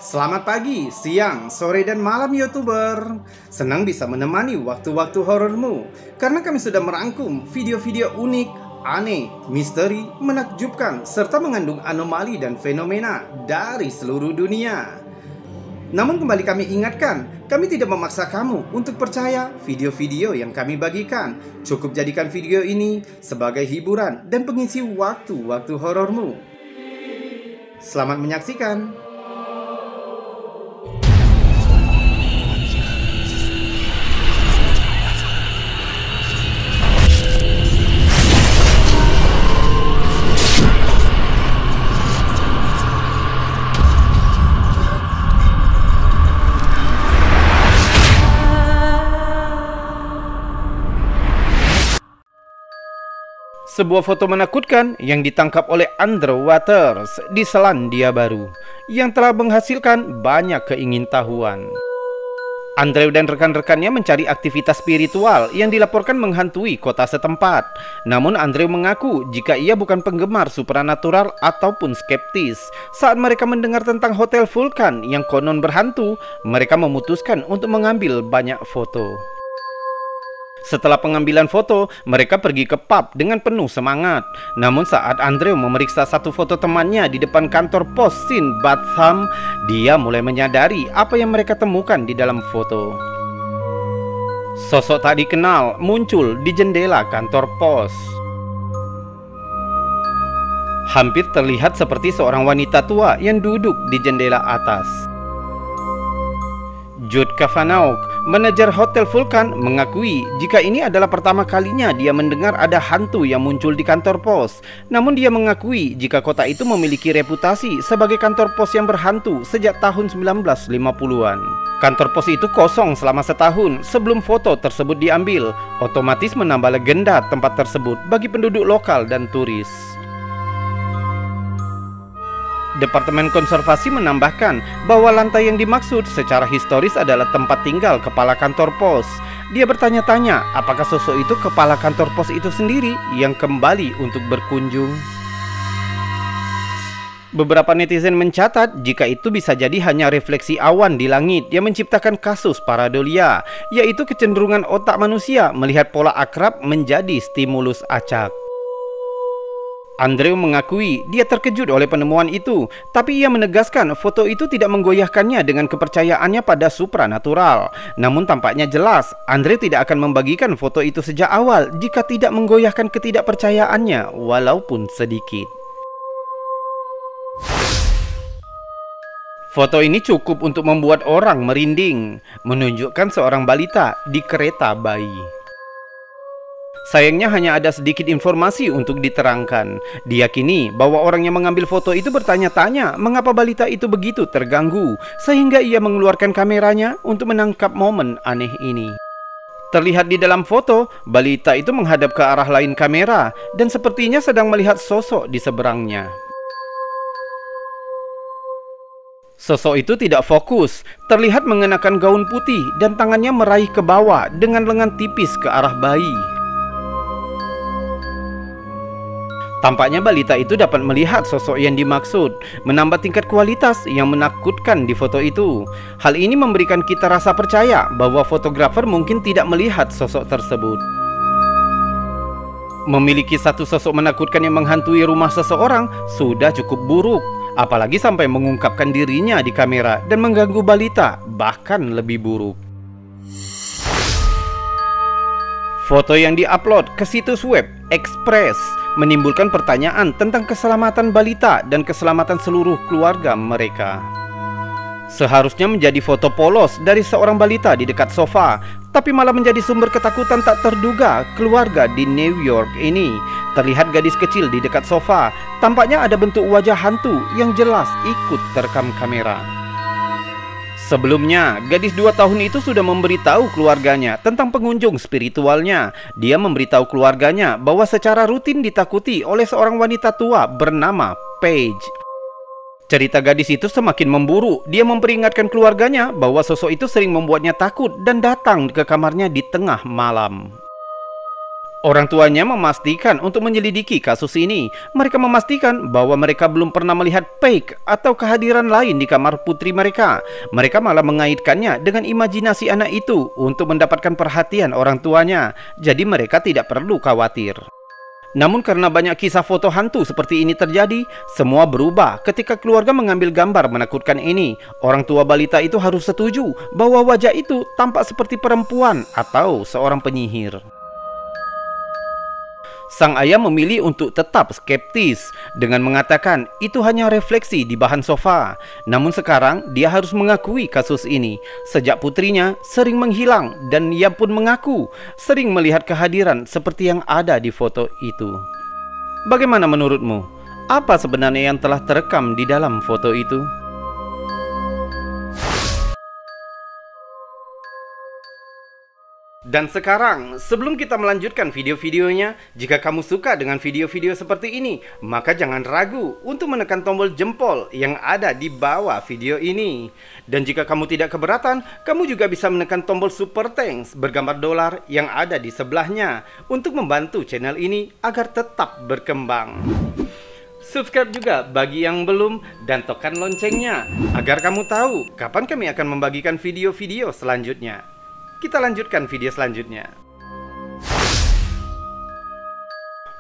Selamat pagi, siang, sore, dan malam YouTuber. Senang bisa menemani waktu-waktu horormu, karena kami sudah merangkum video-video unik, aneh, misteri, menakjubkan, serta mengandung anomali dan fenomena dari seluruh dunia. Namun kembali kami ingatkan, kami tidak memaksa kamu untuk percaya video-video yang kami bagikan. Cukup jadikan video ini sebagai hiburan dan pengisi waktu-waktu horormu. Selamat menyaksikan. Sebuah foto menakutkan yang ditangkap oleh Andrew Waters di Selandia Baru yang telah menghasilkan banyak keingintahuan. Andrew dan rekan-rekannya mencari aktivitas spiritual yang dilaporkan menghantui kota setempat. Namun Andrew mengaku jika ia bukan penggemar supranatural ataupun skeptis. Saat mereka mendengar tentang Hotel Vulcan yang konon berhantu, mereka memutuskan untuk mengambil banyak foto. Setelah pengambilan foto, mereka pergi ke pub dengan penuh semangat. Namun saat Andrew memeriksa satu foto temannya di depan kantor pos St. Batham, dia mulai menyadari apa yang mereka temukan di dalam foto. Sosok tak dikenal muncul di jendela kantor pos. Hampir terlihat seperti seorang wanita tua yang duduk di jendela atas. Jude Kavanaugh, manajer Hotel Vulcan, mengakui jika ini adalah pertama kalinya dia mendengar ada hantu yang muncul di kantor pos. Namun dia mengakui jika kota itu memiliki reputasi sebagai kantor pos yang berhantu sejak tahun 1950-an. Kantor pos itu kosong selama setahun sebelum foto tersebut diambil, otomatis menambah legenda tempat tersebut bagi penduduk lokal dan turis. Departemen Konservasi menambahkan bahwa lantai yang dimaksud secara historis adalah tempat tinggal kepala kantor pos. Dia bertanya-tanya apakah sosok itu kepala kantor pos itu sendiri yang kembali untuk berkunjung. Beberapa netizen mencatat jika itu bisa jadi hanya refleksi awan di langit yang menciptakan kasus paradolia, yaitu kecenderungan otak manusia melihat pola akrab menjadi stimulus acak. Andrew mengakui dia terkejut oleh penemuan itu, tapi ia menegaskan foto itu tidak menggoyahkannya dengan kepercayaannya pada supranatural. Namun tampaknya jelas, Andrew tidak akan membagikan foto itu sejak awal jika tidak menggoyahkan ketidakpercayaannya, walaupun sedikit. Foto ini cukup untuk membuat orang merinding, menunjukkan seorang balita di kereta bayi. Sayangnya hanya ada sedikit informasi untuk diterangkan. Diyakini bahwa orang yang mengambil foto itu bertanya-tanya mengapa balita itu begitu terganggu, sehingga ia mengeluarkan kameranya untuk menangkap momen aneh ini. Terlihat di dalam foto, balita itu menghadap ke arah lain kamera dan sepertinya sedang melihat sosok di seberangnya. Sosok itu tidak fokus, terlihat mengenakan gaun putih dan tangannya meraih ke bawah dengan lengan tipis ke arah bayi. Tampaknya balita itu dapat melihat sosok yang dimaksud, menambah tingkat kualitas yang menakutkan di foto itu. Hal ini memberikan kita rasa percaya bahwa fotografer mungkin tidak melihat sosok tersebut. Memiliki satu sosok menakutkan yang menghantui rumah seseorang sudah cukup buruk, apalagi sampai mengungkapkan dirinya di kamera dan mengganggu balita, bahkan lebih buruk. Foto yang diupload ke situs web Express menimbulkan pertanyaan tentang keselamatan balita dan keselamatan seluruh keluarga mereka. Seharusnya menjadi foto polos dari seorang balita di dekat sofa, tapi malah menjadi sumber ketakutan tak terduga keluarga di New York ini. Terlihat gadis kecil di dekat sofa, tampaknya ada bentuk wajah hantu yang jelas ikut terekam kamera. Sebelumnya, gadis 2 tahun itu sudah memberitahu keluarganya tentang pengunjung spiritualnya. Dia memberitahu keluarganya bahwa secara rutin ditakuti oleh seorang wanita tua bernama Paige. Cerita gadis itu semakin memburu. Dia memperingatkan keluarganya bahwa sosok itu sering membuatnya takut dan datang ke kamarnya di tengah malam. Orang tuanya memastikan untuk menyelidiki kasus ini. Mereka memastikan bahwa mereka belum pernah melihat Paige atau kehadiran lain di kamar putri mereka. Mereka malah mengaitkannya dengan imajinasi anak itu untuk mendapatkan perhatian orang tuanya. Jadi mereka tidak perlu khawatir. Namun karena banyak kisah foto hantu seperti ini terjadi, semua berubah ketika keluarga mengambil gambar menakutkan ini. Orang tua balita itu harus setuju bahwa wajah itu tampak seperti perempuan atau seorang penyihir. Sang ayah memilih untuk tetap skeptis dengan mengatakan itu hanya refleksi di bahan sofa. Namun sekarang dia harus mengakui kasus ini. Sejak putrinya sering menghilang dan ia pun mengaku sering melihat kehadiran seperti yang ada di foto itu. Bagaimana menurutmu? Apa sebenarnya yang telah terekam di dalam foto itu? Dan sekarang, sebelum kita melanjutkan video-videonya, jika kamu suka dengan video-video seperti ini, maka jangan ragu untuk menekan tombol jempol yang ada di bawah video ini. Dan jika kamu tidak keberatan, kamu juga bisa menekan tombol super thanks bergambar dolar yang ada di sebelahnya untuk membantu channel ini agar tetap berkembang. Subscribe juga bagi yang belum dan tekan loncengnya agar kamu tahu kapan kami akan membagikan video-video selanjutnya. Kita lanjutkan video selanjutnya.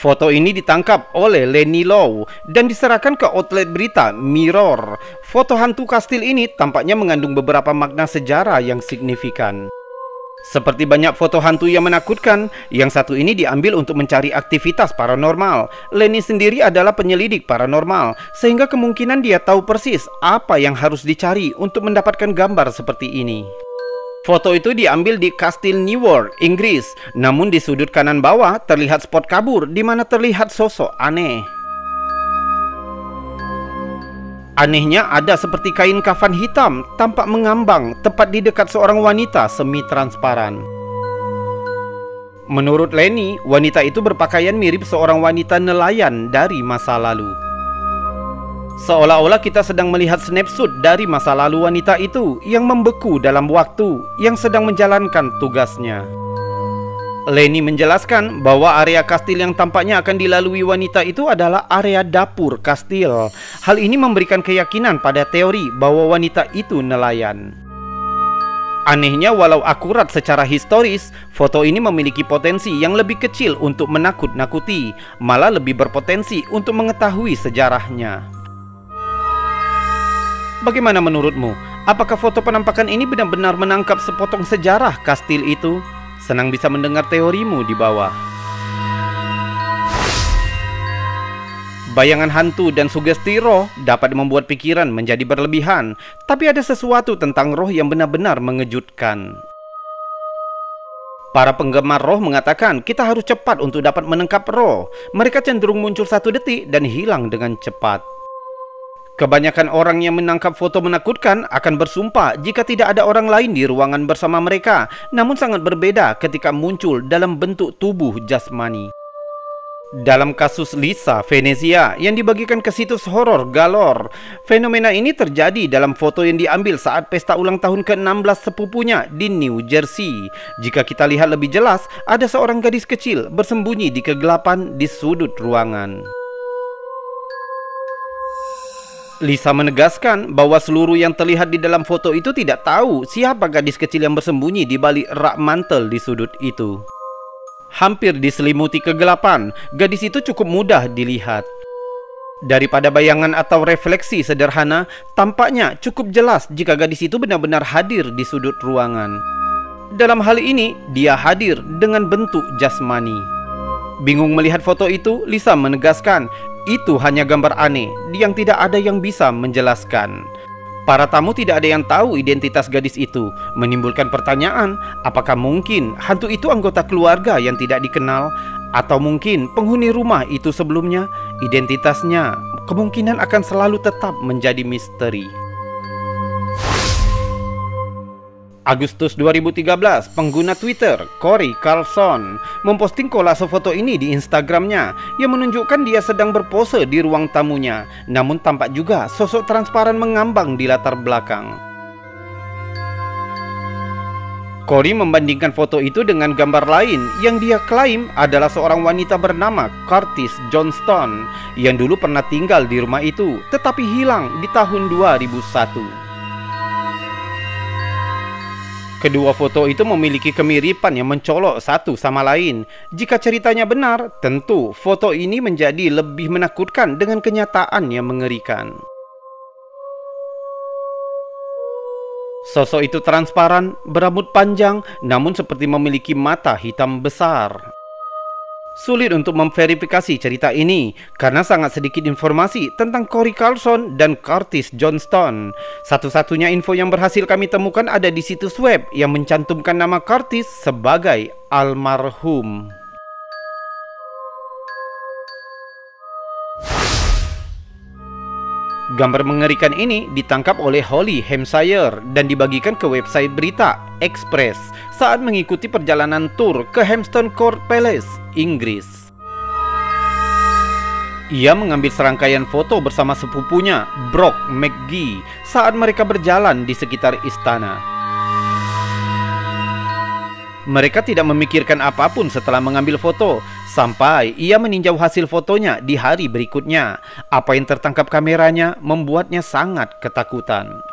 Foto ini ditangkap oleh Lenny Lau dan diserahkan ke outlet berita Mirror. Foto hantu kastil ini tampaknya mengandung beberapa makna sejarah yang signifikan. Seperti banyak foto hantu yang menakutkan, yang satu ini diambil untuk mencari aktivitas paranormal. Lenny sendiri adalah penyelidik paranormal, sehingga kemungkinan dia tahu persis apa yang harus dicari untuk mendapatkan gambar seperti ini. Foto itu diambil di Kastil Newark, Inggris. Namun di sudut kanan bawah terlihat spot kabur di mana terlihat sosok aneh. Anehnya ada seperti kain kafan hitam tampak mengambang tepat di dekat seorang wanita semi transparan. Menurut Lenny, wanita itu berpakaian mirip seorang wanita nelayan dari masa lalu. Seolah-olah kita sedang melihat snapshot dari masa lalu wanita itu yang membeku dalam waktu yang sedang menjalankan tugasnya. Lenny menjelaskan bahwa area kastil yang tampaknya akan dilalui wanita itu adalah area dapur kastil. Hal ini memberikan keyakinan pada teori bahwa wanita itu nelayan. Anehnya, walau akurat secara historis, foto ini memiliki potensi yang lebih kecil untuk menakut-nakuti, malah lebih berpotensi untuk mengetahui sejarahnya. Bagaimana menurutmu? Apakah foto penampakan ini benar-benar menangkap sepotong sejarah kastil itu? Senang bisa mendengar teorimu di bawah. Bayangan hantu dan sugesti roh dapat membuat pikiran menjadi berlebihan, tapi ada sesuatu tentang roh yang benar-benar mengejutkan. Para penggemar roh mengatakan kita harus cepat untuk dapat menangkap roh. Mereka cenderung muncul 1 detik dan hilang dengan cepat. Kebanyakan orang yang menangkap foto menakutkan akan bersumpah jika tidak ada orang lain di ruangan bersama mereka, namun sangat berbeda ketika muncul dalam bentuk tubuh jasmani. Dalam kasus Lisa Venezia yang dibagikan ke situs horor Galore, fenomena ini terjadi dalam foto yang diambil saat pesta ulang tahun ke-16 sepupunya di New Jersey. Jika kita lihat lebih jelas, ada seorang gadis kecil bersembunyi di kegelapan di sudut ruangan. Lisa menegaskan bahwa seluruh yang terlihat di dalam foto itu tidak tahu siapa gadis kecil yang bersembunyi di balik rak mantel di sudut itu. Hampir diselimuti kegelapan, gadis itu cukup mudah dilihat. Daripada bayangan atau refleksi sederhana, tampaknya cukup jelas jika gadis itu benar-benar hadir di sudut ruangan. Dalam hal ini, dia hadir dengan bentuk jasmani. Bingung melihat foto itu, Lisa menegaskan itu hanya gambar aneh yang tidak ada yang bisa menjelaskan. Para tamu tidak ada yang tahu identitas gadis itu, menimbulkan pertanyaan, apakah mungkin hantu itu anggota keluarga yang tidak dikenal, atau mungkin penghuni rumah itu sebelumnya. Identitasnya kemungkinan akan selalu tetap menjadi misteri. Agustus 2013, pengguna Twitter Corey Carlson memposting kolase foto ini di Instagramnya yang menunjukkan dia sedang berpose di ruang tamunya, namun tampak juga sosok transparan mengambang di latar belakang. Corey membandingkan foto itu dengan gambar lain yang dia klaim adalah seorang wanita bernama Curtis Johnston yang dulu pernah tinggal di rumah itu tetapi hilang di tahun 2001. Kedua foto itu memiliki kemiripan yang mencolok satu sama lain. Jika ceritanya benar, tentu foto ini menjadi lebih menakutkan dengan kenyataan yang mengerikan. Sosok itu transparan, berambut panjang, namun seperti memiliki mata hitam besar. Sulit untuk memverifikasi cerita ini karena sangat sedikit informasi tentang Corey Carlson dan Curtis Johnston. Satu-satunya info yang berhasil kami temukan ada di situs web yang mencantumkan nama Curtis sebagai almarhum. Gambar mengerikan ini ditangkap oleh Holly Hampshire dan dibagikan ke website berita Express saat mengikuti perjalanan tur ke Hampton Court Palace, Inggris. Ia mengambil serangkaian foto bersama sepupunya, Brock McGee, saat mereka berjalan di sekitar istana. Mereka tidak memikirkan apapun setelah mengambil foto, sampai ia meninjau hasil fotonya di hari berikutnya. Apa yang tertangkap kameranya membuatnya sangat ketakutan.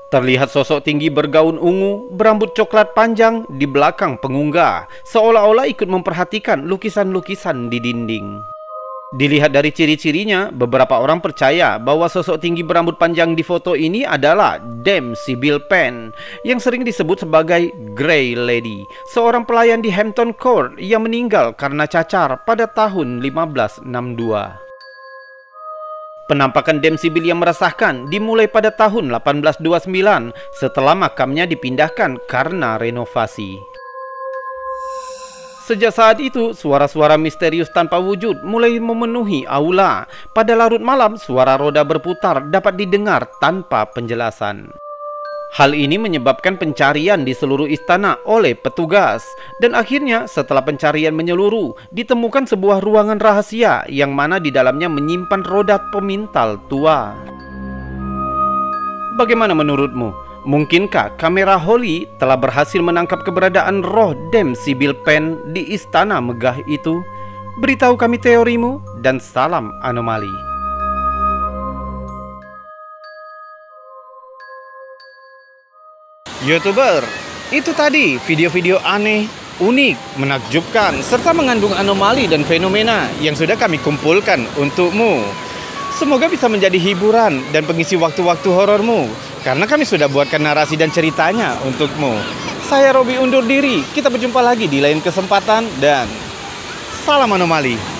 Terlihat sosok tinggi bergaun ungu, berambut coklat panjang di belakang pengunggah, seolah-olah ikut memperhatikan lukisan-lukisan di dinding. Dilihat dari ciri-cirinya, beberapa orang percaya bahwa sosok tinggi berambut panjang di foto ini adalah Dame Sybil Penn, yang sering disebut sebagai Grey Lady, seorang pelayan di Hampton Court yang meninggal karena cacar pada tahun 1562. Penampakan Dame Sybil yang meresahkan dimulai pada tahun 1829 setelah makamnya dipindahkan karena renovasi. Sejak saat itu, suara-suara misterius tanpa wujud mulai memenuhi aula. Pada larut malam, suara roda berputar dapat didengar tanpa penjelasan. Hal ini menyebabkan pencarian di seluruh istana oleh petugas. Dan akhirnya, setelah pencarian menyeluruh, ditemukan sebuah ruangan rahasia yang mana di dalamnya menyimpan roda pemintal tua. Bagaimana menurutmu? Mungkinkah kamera Holly telah berhasil menangkap keberadaan roh Dame Sybil Penn di istana megah itu? Beritahu kami teorimu dan salam anomali. YouTuber, itu tadi video-video aneh, unik, menakjubkan, serta mengandung anomali dan fenomena yang sudah kami kumpulkan untukmu. Semoga bisa menjadi hiburan dan pengisi waktu-waktu horormu, karena kami sudah buatkan narasi dan ceritanya untukmu. Saya Robi undur diri, kita berjumpa lagi di lain kesempatan dan salam anomali.